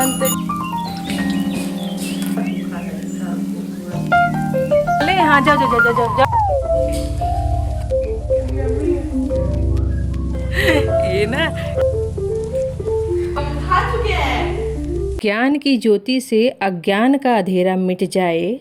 बसंत। ले हाँ, जाओ जाओ जाओ जाओ जाओ। ये ना खा चुके हैं। ज्ञान की ज्योति से अज्ञान का अंधेरा मिट जाए,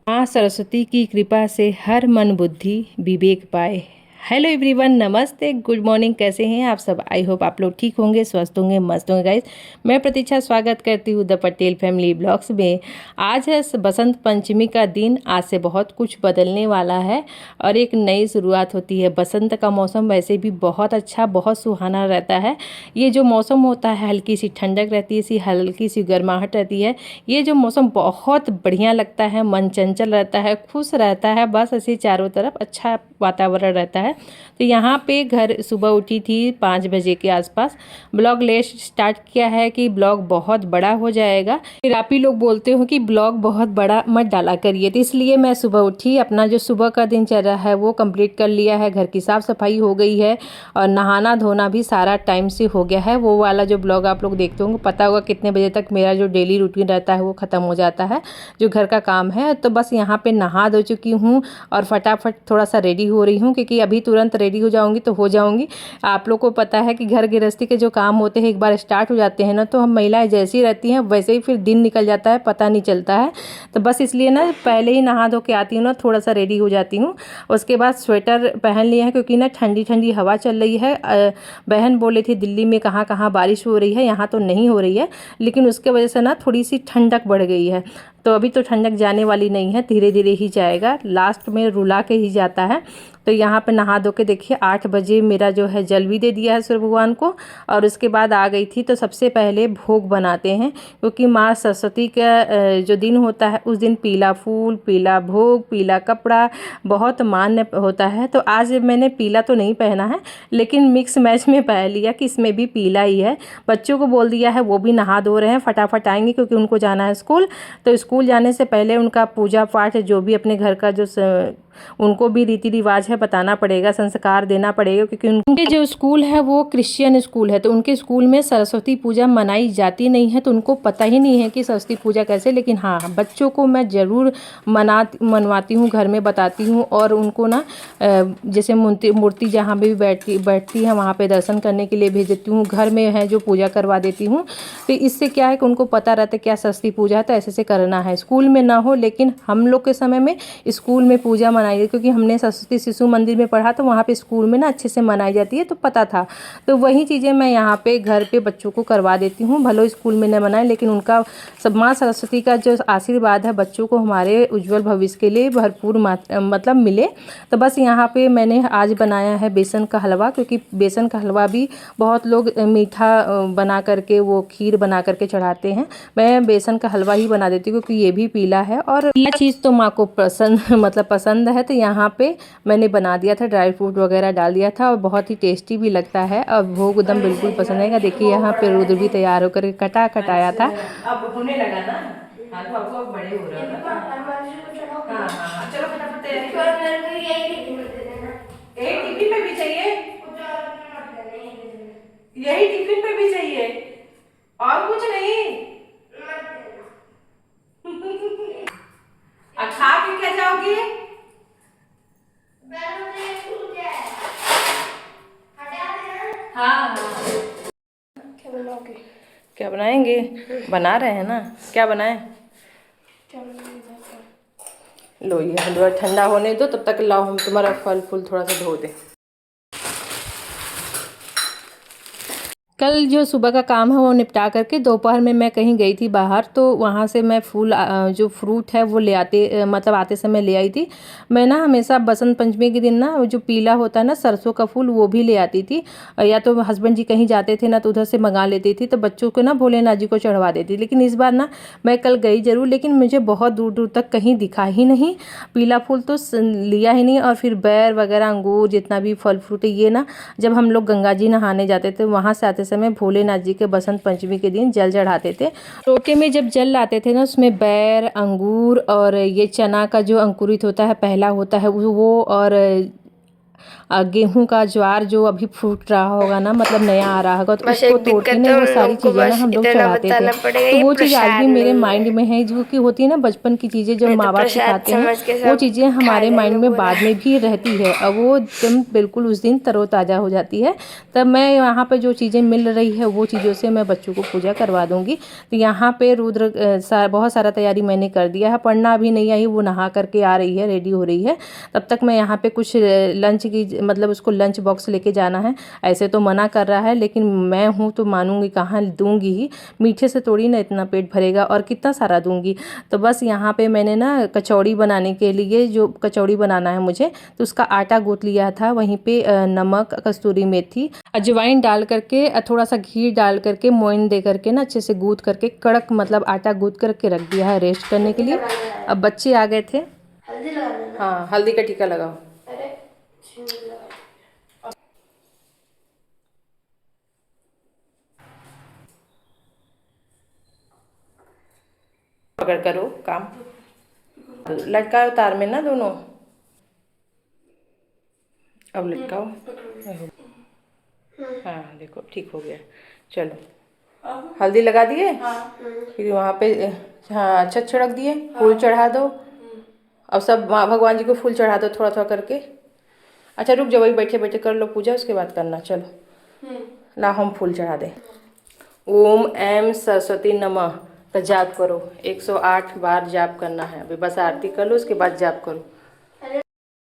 माँ सरस्वती की कृपा से हर मन बुद्धि विवेक पाए। हेलो एवरीवन, नमस्ते, गुड मॉर्निंग। कैसे हैं आप सब? आई होप आप लोग ठीक होंगे, स्वस्थ होंगे, मस्त होंगे। गाइस, मैं प्रतीक्षा स्वागत करती हूँ द पटेल फैमिली ब्लॉग्स में। आज है बसंत पंचमी का दिन। आज से बहुत कुछ बदलने वाला है और एक नई शुरुआत होती है। बसंत का मौसम वैसे भी बहुत अच्छा, बहुत सुहाना रहता है। ये जो मौसम होता है, हल्की सी ठंडक रहती है, सी हल्की सी गर्माहट रहती है। ये जो मौसम बहुत बढ़िया लगता है, मन चंचल रहता है, खुश रहता है, बस ऐसे चारों तरफ अच्छा वातावरण रहता है। तो यहाँ पे घर सुबह उठी थी 5 बजे के आसपास। ब्लॉग ले स्टार्ट किया है कि ब्लॉग बहुत बड़ा हो जाएगा। फिर आप ही लोग बोलते हो कि ब्लॉग बहुत बड़ा मत डाला करिए, तो इसलिए मैं सुबह उठी, अपना जो सुबह का दिनचर्या है वो कंप्लीट कर लिया है। घर की साफ़ सफाई हो गई है और नहाना धोना भी सारा टाइम से हो गया है। वो वाला जो ब्लॉग आप लोग देखते होंगे, पता होगा कितने बजे तक मेरा जो डेली रूटीन रहता है वो ख़त्म हो जाता है, जो घर का काम है। तो बस यहाँ पे नहा धो चुकी हूँ और फटाफट थोड़ा सा रेडी हो रही हूँ, क्योंकि अभी तुरंत रेडी हो जाऊँगी तो हो जाऊँगी। आप लोग को पता है कि घर गृहस्थी के जो काम होते हैं एक बार स्टार्ट हो जाते हैं ना, तो हम महिलाएं जैसी रहती हैं वैसे ही फिर दिन निकल जाता है, पता नहीं चलता है। तो बस इसलिए ना पहले ही नहा धो के आती हूँ ना, थोड़ा सा रेडी हो जाती हूँ। उसके बाद स्वेटर पहन लिया है, क्योंकि ना ठंडी ठंडी हवा चल रही है। बहन बोले थी दिल्ली में कहाँ कहाँ बारिश हो रही है, यहाँ तो नहीं हो रही है, लेकिन उसके वजह से ना थोड़ी सी ठंडक बढ़ गई है। तो अभी तो ठंडक जाने वाली नहीं है, धीरे धीरे ही जाएगा, लास्ट में रुला के ही जाता है। तो यहाँ पे नहा धो के देखिए 8 बजे मेरा जो है जल भी दे दिया है सूर्य भगवान को, और उसके बाद आ गई थी। तो सबसे पहले भोग बनाते हैं, क्योंकि माँ सरस्वती का जो दिन होता है उस दिन पीला फूल, पीला भोग, पीला कपड़ा बहुत मान्य होता है। तो आज मैंने पीला तो नहीं पहना है, लेकिन मिक्स मैच में पहन लिया कि इसमें भी पीला ही है। बच्चों को बोल दिया है, वो भी नहा धो रहे हैं, फटाफट आएंगे क्योंकि उनको जाना है स्कूल। तो स्कूल जाने से पहले उनका पूजा पाठ, जो भी अपने घर का जो उनको भी रीति रिवाज है बताना पड़ेगा, संस्कार देना पड़ेगा, क्योंकि उनके जो स्कूल है वो क्रिश्चियन स्कूल है। तो उनके स्कूल में सरस्वती पूजा मनाई जाती नहीं है, तो उनको पता ही नहीं है कि सरस्वती पूजा कैसे। लेकिन हाँ, बच्चों को मैं ज़रूर मनवाती हूँ, घर में बताती हूँ, और उनको ना जैसे मूर्ति जहाँ भी बैठती है वहाँ पे दर्शन करने के लिए भेज देती हूँ। घर में है जो पूजा करवा देती हूँ। तो इससे क्या है कि उनको पता रहता है क्या सरस्वती पूजा है, तो ऐसे से करना है। स्कूल में ना हो, लेकिन हम लोग के समय में स्कूल में पूजा मनाई, क्योंकि हमने सरस्वती शिशु मंदिर में पढ़ा, तो वहाँ पे स्कूल में ना अच्छे से मनाई जाती है, तो पता था। तो वही चीज़ें मैं यहाँ पे घर पे बच्चों को करवा देती हूँ, भले स्कूल में न मनाए, लेकिन उनका सब माँ सरस्वती का जो आशीर्वाद है बच्चों को हमारे उज्जवल भविष्य के लिए भरपूर मतलब मिले। तो बस यहाँ पे मैंने आज बनाया है बेसन का हलवा, क्योंकि बेसन का हलवा भी बहुत लोग मीठा बना करके, वो खीर बना करके चढ़ाते हैं। मैं बेसन का हलवा ही बना देती हूँ, क्योंकि ये भी पीला है और पीला चीज़ तो माँ को पसंद है। तो यहाँ पे मैंने बना दिया था, ड्राई फ्रूट वगैरह डाल दिया था, और बहुत ही टेस्टी भी लगता है और भोग एकदम बिल्कुल पसंद आएगा। देखिए यहाँ पे रुद्र भी तैयार होकर कटाया था। अब होने लगा ना, हाँ तो आपको अब बड़े हो रहे हो ना। हाँ हाँ हाँ, चलो फटाफट तैयारी करो। यही टिफिन में भी चाहिए, यही टिफिन में भी चाहिए, और कुछ नहीं। खा के क्या जाओगे? हाँ हाँ, क्या बनाओगे? क्या बनाएंगे? बना रहे हैं ना, क्या बनाएं? लो ये हलवा ठंडा होने दो, तब तक लाओ हम तुम्हारा फल फूल थोड़ा सा धो दें। कल जो सुबह का काम है वो निपटा करके दोपहर में मैं कहीं गई थी बाहर, तो वहाँ से मैं फूल जो फ्रूट है वो ले मतलब आते समय ले आई थी। मैं ना हमेशा बसंत पंचमी के दिन ना वो जो पीला होता है ना सरसों का फूल, वो भी ले आती थी, या तो हस्बैंड जी कहीं जाते थे ना तो उधर से मंगा लेती थी, तो बच्चों को ना भोलेनाथ जी को चढ़वा देती। लेकिन इस बार ना मैं कल गई जरूर, लेकिन मुझे बहुत दूर दूर तक कहीं दिखा ही नहीं पीला फूल, तो लिया ही नहीं। और फिर बैर वगैरह, अंगूर, जितना भी फल फ्रूट है, ये ना जब हम लोग गंगा जी नहाने जाते थे वहाँ से आते समय भोलेनाथ जी के बसंत पंचमी के दिन जल चढ़ाते थे। लोटे में जब जल लाते थे ना, उसमें बैर, अंगूर और ये चना का जो अंकुरित होता है, पहला होता है वो, और गेहूं का ज्वार जो अभी फूट रहा होगा ना, मतलब नया आ रहा होगा, तो बस उसको एक तोड़ के दिक्कत ना है, ये उन सारी लोगों को चीज़ें ना बस हम लोग इतना चढ़ाते थे। बताना पड़ेगा तो ये वो चीज़ आज प्रसाद भी मेरे नहीं माइंड है। में है, जो कि होती है ना बचपन की चीज़ें, जब नहीं तो माँ बाप प्रसाद सिखाते हैं समझ के वो सब चीज़ें खा हमारे जाएंगे माइंड में पूरा। बाद में भी रहती है, और वो एकदम बिल्कुल उस दिन तरोताज़ा हो जाती है। तब मैं यहाँ पे जो चीज़ें मिल रही है वो चीज़ों से मैं बच्चों को पूजा करवा दूँगी। तो यहाँ पे रुद्र बहुत सारा तैयारी मैंने कर दिया है। पढ़ना अभी नहीं आई, वो नहा करके आ रही है, रेडी हो रही है। तब तक मैं यहाँ पे कुछ लंच की, मतलब उसको लंच बॉक्स लेके जाना है। ऐसे तो मना कर रहा है, लेकिन मैं हूँ तो मानूंगी, कहाँ दूंगी ही। मीठे से थोड़ी ना इतना पेट भरेगा, और कितना सारा दूंगी। तो बस यहाँ पे मैंने ना कचौड़ी बनाने के लिए, जो कचौड़ी बनाना है मुझे, तो उसका आटा गूंथ लिया था। वहीं पे नमक, कस्तूरी मेथी, अजवाइन डाल करके, थोड़ा सा घी डाल करके, मोइन दे करके ना अच्छे से गूंथ करके, कड़क मतलब आटा गूंथ करके रख दिया है रेस्ट करने के लिए। अब बच्चे आ गए थे। हल्दी लगाना ना? हाँ, हल्दी का टीका लगाओ। अरे पकड़ करो काम, लटकाओ तार में ना दोनों। अब लटकाओ। हाँ देखो ठीक हो गया। चलो हल्दी लगा दिए, फिर वहाँ पे हाँ अक्षत छिड़क दिए, फूल चढ़ा दो। अब सब भगवान जी को फूल चढ़ा दो थोड़ा थोड़ा करके। अच्छा रुक जाओ, वही बैठे बैठे कर लो पूजा, उसके बाद करना। चलो ला हम फूल चढ़ा दें। ओम ऐं सरस्वती नमः का जाप करो। 108 बार जाप करना है। अभी बस आरती कर लो, उसके बाद जाप करो।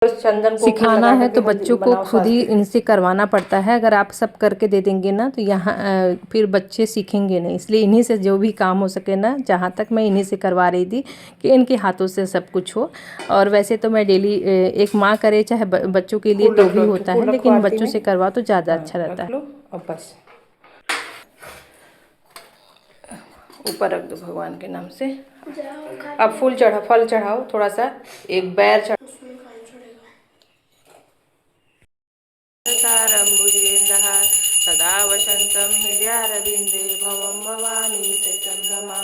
उस चंदन को सिखाना है तो बच्चों को खुद ही इनसे करवाना पड़ता है। अगर आप सब करके दे देंगे ना तो यहाँ फिर बच्चे सीखेंगे नहीं। इसलिए इन्हीं से जो भी काम हो सके ना, जहाँ तक मैं इन्हीं से करवा रही थी कि इनके हाथों से सब कुछ हो। और वैसे तो मैं डेली एक माँ करे चाहे बच्चों के लिए तो भी होता है, लेकिन बच्चों से करवा तो ज़्यादा अच्छा रहता है। अब बस ऊपर रख दो भगवान के नाम से। अब फूल चढ़ाओ, फल चढ़ाओ थोड़ा सा, एक बैर चढ़ाओ। सदा वसंतम हृदयारविंदे भवम भवानी चंद्रमा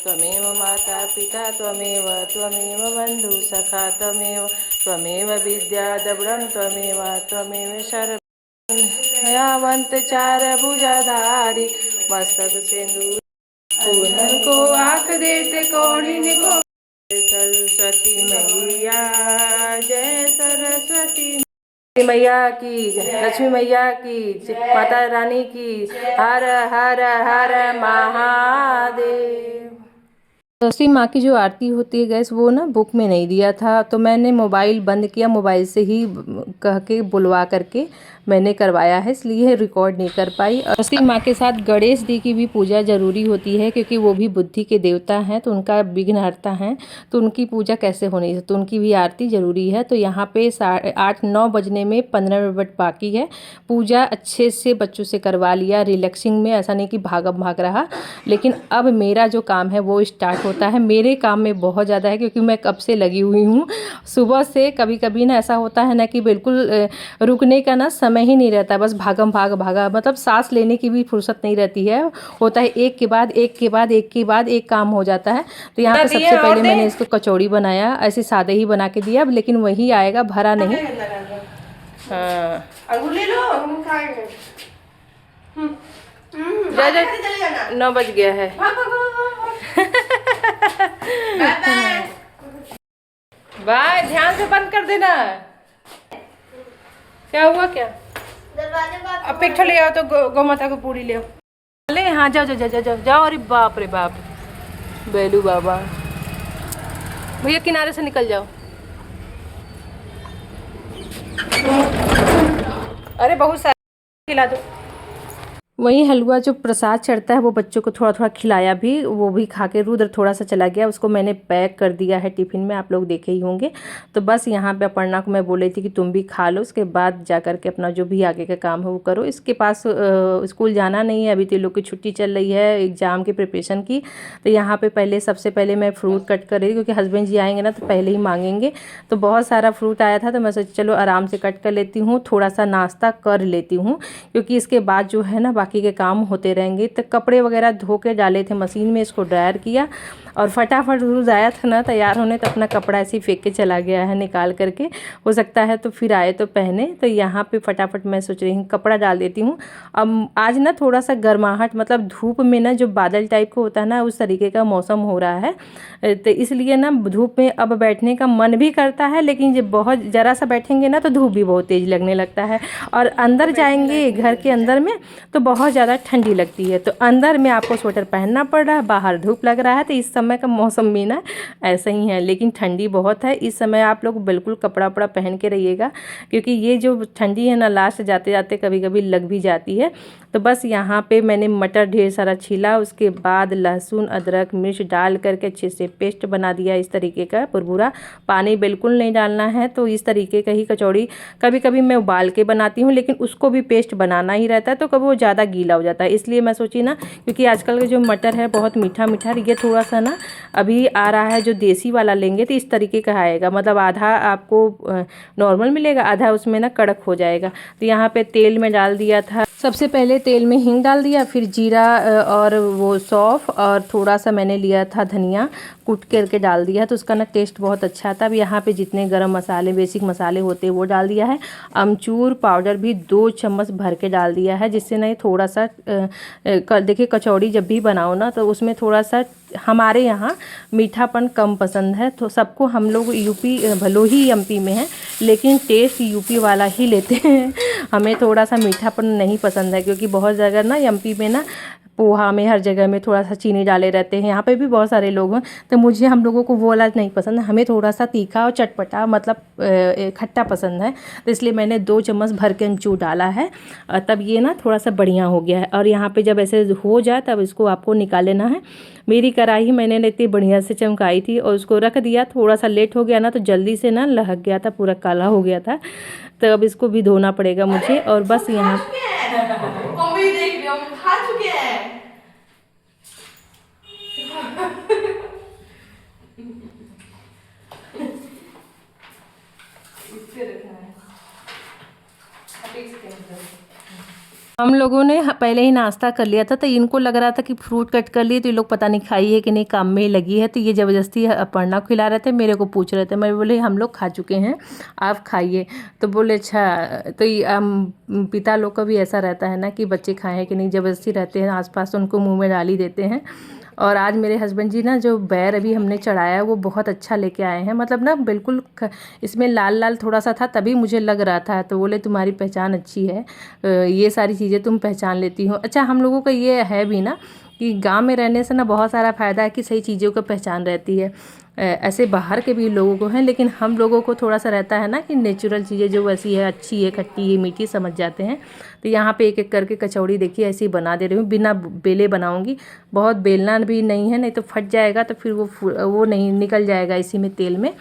त्वमेव माता पिता त्वमेव त्वमेव बंधु सखा त्वमेव त्वमेव विद्या द्रविणं त्वमेव त्वमेव शरण्यं दयावंत चार भुजाधारी मस्तक सिंदूर पूनम को आँख देते कौड़िन को। सरस्वती मैया जय सरस्वती मैया की, लक्ष्मी मैया की, माता रानी की, हर हर हर महादेव। सरस्वती माँ की जो आरती होती है गैस, वो ना बुक में नहीं दिया था, तो मैंने मोबाइल बंद किया, मोबाइल से ही कह के बुलवा करके मैंने करवाया है, इसलिए रिकॉर्ड नहीं कर पाई। और सरस्वती माँ के साथ गणेश जी की भी पूजा ज़रूरी होती है, क्योंकि वो भी बुद्धि के देवता हैं, तो उनका विघ्नहर्ता हैं, तो उनकी पूजा कैसे होनी है, तो उनकी भी आरती ज़रूरी है। तो यहाँ पे 8-9 बजने में 15 मिनट बाकी है। पूजा अच्छे से बच्चों से करवा लिया, रिलैक्सिंग में, ऐसा नहीं कि भागम भाग रहा। लेकिन अब मेरा जो काम है वो स्टार्ट होता है। मेरे काम में बहुत ज़्यादा है, क्योंकि मैं कब से लगी हुई हूँ सुबह से। कभी कभी ना ऐसा होता है ना कि बिल्कुल रुकने का ना समय ही नहीं रहता, बस भागम भाग भागा, मतलब सांस लेने की भी फुर्सत नहीं रहती है। होता है एक के बाद एक के बाद एक के बाद एक काम हो जाता है। तो यहाँ पे सबसे पहले मैंने इसको कचौड़ी बनाया, ऐसे सादे ही बना के दिया, लेकिन वही आएगा, भरा नहीं। हाँ जा 9 बज गया है। बाय, ध्यान से बंद कर देना। क्या हुआ क्या? अब पिट्ठा ले आओ, तो गौ माता को पूरी ले आओ। ले हाँ जाओ जाओ जाओ जाओ जाओ। अरे बाप रे बाप, बेलू बाबा, भैया किनारे से निकल जाओ। अरे बहुत सारा खिला दो। वही हलवा जो प्रसाद चढ़ता है वो बच्चों को थोड़ा थोड़ा खिलाया भी, वो भी खा के रुद्र थोड़ा सा चला गया, उसको मैंने पैक कर दिया है टिफ़िन में, आप लोग देखे ही होंगे। तो बस यहाँ पे अपर्णा को मैं बोल रही थी कि तुम भी खा लो, उसके बाद जा कर के अपना जो भी आगे का काम है वो करो। इसके पास स्कूल जाना नहीं है अभी, तो लोग की छुट्टी चल रही है एग्ज़ाम की प्रिपरेशन की। तो यहाँ पर पहले सबसे पहले मैं फ्रूट कट कर रही थी, क्योंकि हस्बैंड जी आएँगे ना तो पहले ही मांगेंगे। तो बहुत सारा फ्रूट आया था, तो मैं सोची चलो आराम से कट कर लेती हूँ, थोड़ा सा नाश्ता कर लेती हूँ, क्योंकि इसके बाद जो है ना बाकी के काम होते रहेंगे। तो कपड़े वगैरह धो के डाले थे मशीन में, इसको ड्रायर किया और फटाफट रोज आया था ना तैयार होने, तो अपना कपड़ा ऐसे ही फेंक के चला गया है निकाल करके, हो सकता है तो फिर आए तो पहने। तो यहाँ पे फटाफट मैं सोच रही हूँ कपड़ा डाल देती हूँ। अब आज ना थोड़ा सा गर्माहट, मतलब धूप में ना जो बादल टाइप का होता है ना, उस तरीके का मौसम हो रहा है, तो इसलिए ना धूप में अब बैठने का मन भी करता है, लेकिन जब बहुत ज़रा सा बैठेंगे ना तो धूप भी बहुत तेज़ लगने लगता है, और अंदर जाएंगे घर के अंदर में तो बहुत ज़्यादा ठंडी लगती है। तो अंदर में आपको स्वेटर पहनना पड़ रहा है, बाहर धूप लग रहा है। तो इस समय का मौसम भी ना ऐसा ही है, लेकिन ठंडी बहुत है इस समय। आप लोग बिल्कुल कपड़ा वपड़ा पहन के रहिएगा, क्योंकि ये जो ठंडी है ना लास्ट जाते जाते कभी कभी लग भी जाती है। तो बस यहाँ पे मैंने मटर ढेर सारा छीला, उसके बाद लहसुन अदरक मिर्च डाल करके अच्छे से पेस्ट बना दिया इस तरीके का बुरबुरा। पानी बिल्कुल नहीं डालना है। तो इस तरीके का ही कचौड़ी कभी कभी मैं उबाल के बनाती हूँ, लेकिन उसको भी पेस्ट बनाना ही रहता है, तो कभी वो ज़्यादा गीला हो जाता है। इसलिए मैं सोची ना, क्योंकि आजकल का जो मटर है बहुत मीठा मीठा, ये थोड़ा सा ना अभी आ रहा है, जो देसी वाला लेंगे तो इस तरीके का आएगा, मतलब आधा आपको नॉर्मल मिलेगा, आधा उसमें ना कड़क हो जाएगा। तो यहाँ पे तेल में डाल दिया था, सबसे पहले तेल में हींग डाल दिया, फिर जीरा और वो सौंफ और थोड़ा सा मैंने लिया था धनिया कूट करके डाल दिया, तो उसका ना टेस्ट बहुत अच्छा था। अब यहाँ पे जितने गरम मसाले बेसिक मसाले होते हैं वो डाल दिया है। अमचूर पाउडर भी 2 चम्मच भर के डाल दिया है, जिससे ना थोड़ा सा देखिए कचौड़ी जब भी बनाओ ना तो उसमें थोड़ा सा, हमारे यहाँ मीठापन कम पसंद है, तो सबको, हम लोग यूपी भलो ही एमपी में है लेकिन टेस्ट यूपी वाला ही लेते हैं। हमें थोड़ा सा मीठापन नहीं पसंद है, क्योंकि बहुत जगह ना एमपी में ना पोहा में हर जगह में थोड़ा सा चीनी डाले रहते हैं, यहाँ पे भी बहुत सारे लोग हैं। तो मुझे, हम लोगों को वो वाला नहीं पसंद है, हमें थोड़ा सा तीखा और चटपटा, मतलब खट्टा पसंद है। तो इसलिए मैंने 2 चम्मच भर के अमचूर डाला है, तब ये ना थोड़ा सा बढ़िया हो गया है। और यहाँ पे जब ऐसे हो जाए तब इसको आपको निकाल लेना है। मेरी कढ़ाई मैंने इतनी बढ़िया से चमकाई थी और उसको रख दिया, थोड़ा सा लेट हो गया ना तो जल्दी से ना लहक गया था, पूरा काला हो गया था। तो अब इसको भी धोना पड़ेगा मुझे। और बस यहाँ हम लोगों ने पहले ही नाश्ता कर लिया था, तो इनको लग रहा था कि फ्रूट कट कर लिए, तो ये लोग पता नहीं खाई है कि नहीं, काम में ही लगी है। तो ये ज़बरदस्ती अपर्णा को खिला रहे थे, मेरे को पूछ रहे थे। मैं बोले हम लोग खा चुके हैं, आप खाइए। तो बोले अच्छा। तो पिता लोग का भी ऐसा रहता है ना कि बच्चे खाएँ कि नहीं, ज़बरदस्ती रहते हैं आसपास, तो उनको मुँह में डाल ही देते हैं। और आज मेरे हस्बैंड जी ना जो बैर अभी हमने चढ़ाया है वो बहुत अच्छा लेके आए हैं, मतलब ना बिल्कुल इसमें लाल लाल थोड़ा सा था, तभी मुझे लग रहा था। तो बोले तुम्हारी पहचान अच्छी है, ये सारी चीज़ें तुम पहचान लेती हो। अच्छा, हम लोगों का ये है भी ना कि गांव में रहने से ना बहुत सारा फ़ायदा है कि सही चीज़ों का पहचान रहती है। ऐसे बाहर के भी लोगों को हैं, लेकिन हम लोगों को थोड़ा सा रहता है ना कि नेचुरल चीज़ें जो वैसी है, अच्छी है, खट्टी है, मीठी, समझ जाते हैं। तो यहाँ पे एक एक करके कचौड़ी देखिए ऐसे ही बना दे रही हूँ, बिना बेले बनाऊँगी। बहुत बेलना भी नहीं है, नहीं तो फट जाएगा, तो फिर वो नहीं निकल जाएगा इसी में तेल में।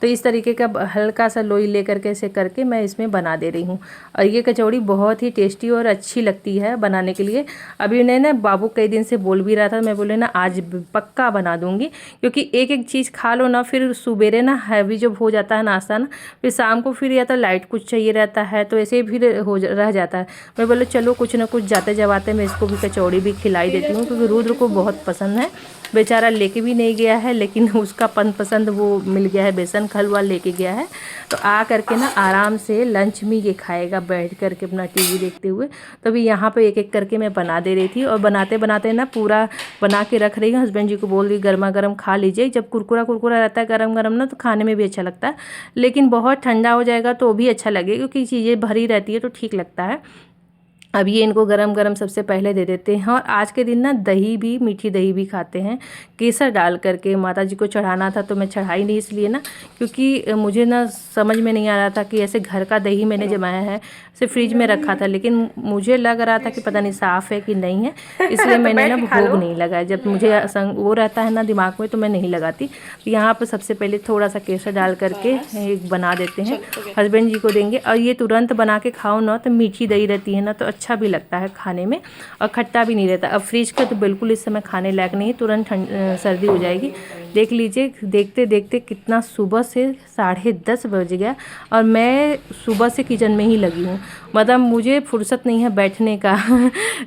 तो इस तरीके का हल्का सा लोई ले करके ऐसे करके मैं इसमें बना दे रही हूँ। और ये कचौड़ी बहुत ही टेस्टी और अच्छी लगती है बनाने के लिए। अभी उन्हें ना बाबू कई दिन से बोल भी रहा था, मैं बोले ना आज पक्का बना दूँगी, क्योंकि एक एक चीज़ खा लो ना फिर सुबेरे ना हैवी जब हो जाता है नाश्ता ना, फिर शाम को फिर या तो लाइट कुछ चाहिए रहता है, तो ऐसे फिर रह जाता है। मैं बोले चलो कुछ ना कुछ जाते जवाते मैं इसको भी कचौड़ी भी खिलाई देती हूँ, क्योंकि रुद्र को बहुत पसंद है। बेचारा लेके भी नहीं गया है, लेकिन उसका पसंद वो मिल गया है, बेसन का हलवा लेके गया है। तो आ करके ना आराम से लंच में ये खाएगा बैठ करके अपना टीवी देखते हुए। तो अभी यहाँ पे एक एक करके मैं बना दे रही थी, और बनाते बनाते ना पूरा बना के रख रही हूँ। हस्बैंड जी को बोल दी गर्मा गर्म खा लीजिए, जब कुरकुरा कुरकुरा रहता है गरम गरम ना तो खाने में भी अच्छा लगता है, लेकिन बहुत ठंडा हो जाएगा तो भी अच्छा लगेगा, क्योंकि चीज़ें भरी रहती है तो ठीक लगता है। अब ये इनको गरम गरम सबसे पहले दे देते हैं। और आज के दिन ना दही भी, मीठी दही भी खाते हैं, केसर डाल करके। माता जी को चढ़ाना था तो मैं चढ़ाई नहीं इसलिए ना, क्योंकि मुझे ना समझ में नहीं आ रहा था कि ऐसे घर का दही मैंने जमाया है, इसे फ्रिज में रखा था, लेकिन मुझे लग रहा था कि पता नहीं साफ़ है कि नहीं है, इसलिए मैंने ना भोग नहीं लगाया। जब मुझे वो रहता है ना दिमाग में तो मैं नहीं लगाती। तो यहाँ पर सबसे पहले थोड़ा सा केसर डाल करके एक बना देते हैं, हस्बैंड जी को देंगे। और ये तुरंत बना के खाओ ना तो मीठी दही रहती है ना, तो अच्छा भी लगता है खाने में, और खट्टा भी नहीं रहता। अब फ्रिज का तो बिल्कुल इस समय खाने लायक नहीं, तुरंत सर्दी हो जाएगी। देख लीजिए, देखते देखते कितना सुबह से 10:30 बज गया और मैं सुबह से किचन में ही लगी हूँ। मतलब मुझे फुर्सत नहीं है बैठने का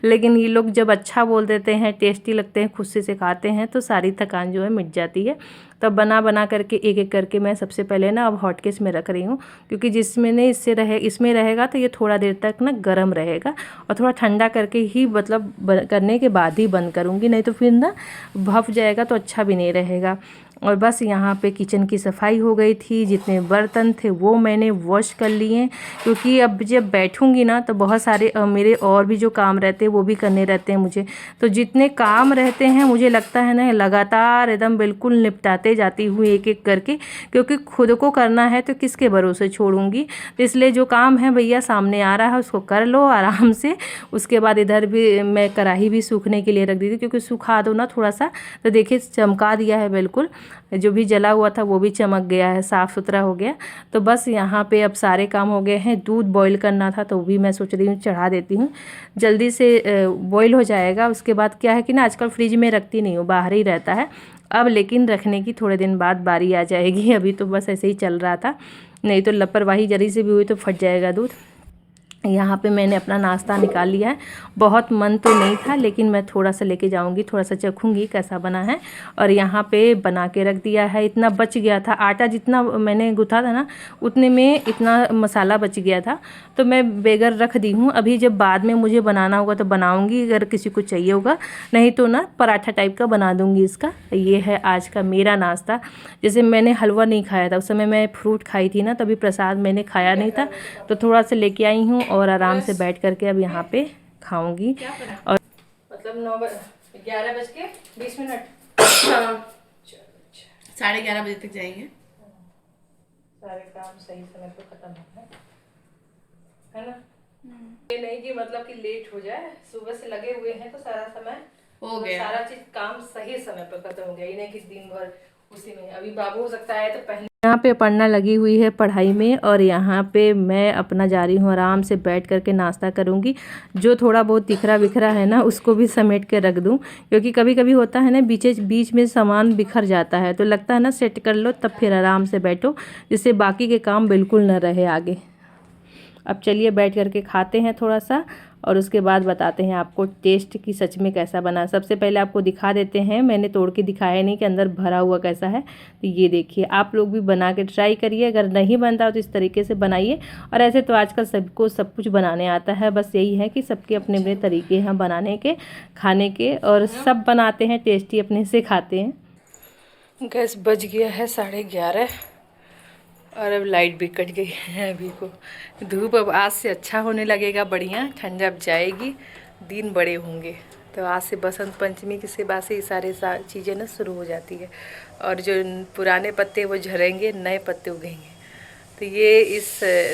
लेकिन ये लोग जब अच्छा बोल देते हैं, टेस्टी लगते हैं, खुद से सिखाते हैं तो सारी थकान जो है मिट जाती है। तब बना बना करके एक एक करके मैं सबसे पहले ना अब हॉटकेस में रख रही हूँ, क्योंकि जिसमें ने इसमें रहेगा तो ये थोड़ा देर तक ना गर्म रहेगा और थोड़ा ठंडा करके ही मतलब करने के बाद ही बंद करूँगी, नहीं तो फिर ना भफ जाएगा तो अच्छा भी नहीं रहेगा। और बस यहाँ पे किचन की सफाई हो गई थी, जितने बर्तन थे वो मैंने वॉश कर लिए, क्योंकि अब जब बैठूंगी ना तो बहुत सारे मेरे और भी जो काम रहते हैं वो भी करने रहते हैं मुझे। तो जितने काम रहते हैं मुझे लगता है ना लगातार एकदम बिल्कुल निपटाते जाती हूँ एक एक करके, क्योंकि खुद को करना है तो किसके भरोसे छोड़ूंगी। तो इसलिए जो काम है भैया सामने आ रहा है उसको कर लो आराम से। उसके बाद इधर भी मैं कढ़ाई भी सूखने के लिए रख दी थी, क्योंकि सुखा दो ना थोड़ा सा तो देखिए चमका दिया है, बिल्कुल जो भी जला हुआ था वो भी चमक गया है, साफ़ सुथरा हो गया। तो बस यहाँ पे अब सारे काम हो गए हैं। दूध बॉईल करना था तो भी मैं सोच रही हूँ चढ़ा देती हूँ, जल्दी से बॉईल हो जाएगा। उसके बाद क्या है कि ना आजकल फ्रिज में रखती नहीं हूँ, बाहर ही रहता है अब, लेकिन रखने की थोड़े दिन बाद बारी आ जाएगी। अभी तो बस ऐसे ही चल रहा था, नहीं तो लापरवाही जरी से भी हुई तो फट जाएगा दूध। यहाँ पे मैंने अपना नाश्ता निकाल लिया है। बहुत मन तो नहीं था लेकिन मैं थोड़ा सा लेके जाऊँगी, थोड़ा सा चखूँगी कैसा बना है। और यहाँ पे बना के रख दिया है। इतना बच गया था आटा, जितना मैंने गूथा था ना उतने में इतना मसाला बच गया था, तो मैं बेगर रख दी हूँ। अभी जब बाद में मुझे बनाना होगा तो बनाऊँगी, अगर किसी को चाहिए होगा, नहीं तो ना पराठा टाइप का बना दूँगी इसका। ये है आज का मेरा नाश्ता। जैसे मैंने हलवा नहीं खाया था, उस समय मैं फ्रूट खाई थी ना, तभी प्रसाद मैंने खाया नहीं था, तो थोड़ा सा लेके आई हूँ और आराम से बैठ करके अब यहाँ पे खाऊंगी। और मतलब 11:20। हाँ 11:30 बजे तक जाएंगे। सारे काम सही समय पे खत्म है ना। ये नहीं कि मतलब कि लेट हो जाए, सुबह से लगे हुए हैं तो सारा समय हो गया, सारा चीज काम सही समय पर खत्म हो गया। ये नहीं कि दिन भर उसी में। अभी बाबू हो सकता है तो पहले यहाँ पे पढ़ना लगी हुई है पढ़ाई में, और यहाँ पे मैं अपना जा रही हूँ आराम से बैठ करके नाश्ता करूँगी। जो थोड़ा बहुत बिखरा बिखरा है ना उसको भी समेट के रख दूँ, क्योंकि कभी कभी होता है ना बीच में सामान बिखर जाता है, तो लगता है ना सेट कर लो तब फिर आराम से बैठो, जिससे बाकी के काम बिल्कुल न रहे आगे। अब चलिए बैठ करके खाते हैं थोड़ा सा, और उसके बाद बताते हैं आपको टेस्ट की सच में कैसा बना। सबसे पहले आपको दिखा देते हैं, मैंने तोड़ के दिखाया नहीं कि अंदर भरा हुआ कैसा है। तो ये देखिए, आप लोग भी बना के ट्राई करिए, अगर नहीं बनता हो तो इस तरीके से बनाइए। और ऐसे तो आजकल सबको सब कुछ बनाने आता है, बस यही है कि सबके अपने अपने तरीके हैं बनाने के, खाने के, और सब बनाते हैं टेस्टी, अपने से खाते हैं। गैस बज गया है 11:30 और अब लाइट भी कट गई है। अभी को धूप अब आज से अच्छा होने लगेगा, बढ़िया ठंड अब जाएगी, दिन बड़े होंगे। तो आज से बसंत पंचमी के से बाद से ये सारे चीज़ें ना शुरू हो जाती है, और जो पुराने पत्ते वो झड़ेंगे, नए पत्ते उगेंगे। तो ये इस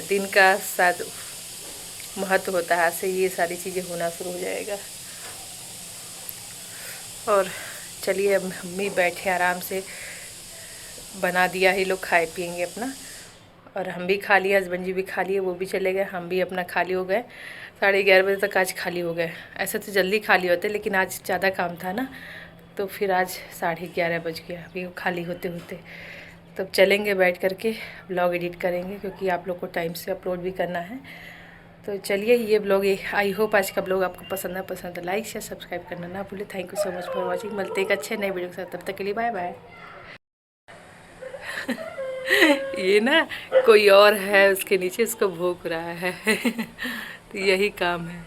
दिन का शायद महत्व होता है, आज से ये सारी चीज़ें होना शुरू हो जाएगा। और चलिए अब हम भी बैठे आराम से, बना दिया ही, लोग खाए पियेंगे अपना, और हम भी खा लिए, हस्बैंड जी भी खा लिए, वो भी चले गए, हम भी अपना खाली हो गए। 11:30 बजे तक आज खाली हो गए। ऐसे तो जल्दी खाली होते लेकिन आज ज़्यादा काम था ना, तो फिर आज 11:30 बज गया अभी खाली होते होते। तब चलेंगे बैठ करके ब्लॉग एडिट करेंगे, क्योंकि आप लोग को टाइम से अपलोड भी करना है। तो चलिए, ये ब्लॉग आई होप आज का ब्लॉग आपको पसंद है तो लाइक शेयर सब्सक्राइब करना ना भूले। Thank you so much for watching. मिलते एक अच्छे नए वीडियो के साथ, तब तक के लिए बाय बाय। ये ना कोई और है उसके नीचे, उसको भोंक रहा है तो यही काम है।